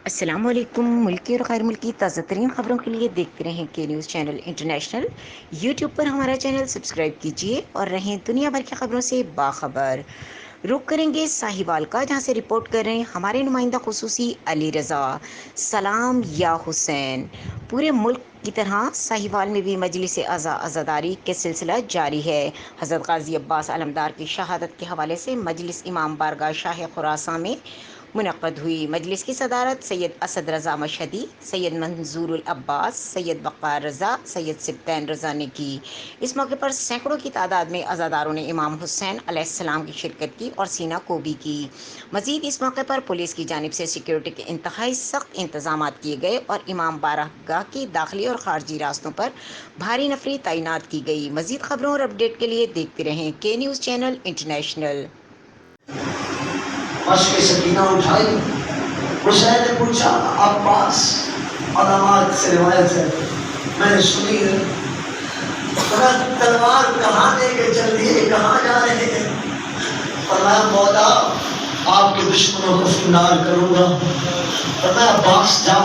السلام علیکم۔ ملکی اور غیر ملکی تازہ ترین خبروں کے لیے دیکھتے رہیں کے نیوز چینل انٹرنیشنل۔ یوٹیوب پر ہمارا چینل سبسکرائب کیجیے اور رہیں دنیا بھر کی خبروں سے باخبر۔ رخ کریں گے ساہیوال کا، جہاں سے رپورٹ کر رہے ہیں ہمارے نمائندہ خصوصی علی رضا۔ سلام یا حسین۔ پورے ملک کی طرح ساہیوال میں بھی مجلس عزاداری کے سلسلہ جاری ہے۔ حضرت غازی عباس علمدار کی شہادت کے حوالے سے مجلس امام بارگاہ شاہ خراساں میں منعقد ہوئی۔ مجلس کی صدارت سید اسد رضا مشہدی، سید منظور العباس، سید وقار رضا، سید سبطین رضا نے کی۔ اس موقع پر سینکڑوں کی تعداد میں عزاداروں نے امام حسین علیہ السلام کی شرکت کی اور سینہ کوبی کی۔ مزید اس موقع پر پولیس کی جانب سے سیکیورٹی کے انتہائی سخت انتظامات کیے گئے اور امام بارگاہ کی داخلی اور خارجی راستوں پر بھاری نفری تعینات کی گئی۔ مزید خبروں اور اپڈیٹ کے لیے دیکھتے رہیں کے نیوز چینل انٹرنیشنل۔ مشق سکینہ اٹھائی، حسین نے پوچھا عباس، علامات سے روایت ہے میں نے سنی ہے، تلوار کہاں لے کے چل دیے، کہاں جا رہے ہیں؟ فرمایا مولا آپ کے دشمنوں کو فنار کروں گا۔ فرمایا عباس جا،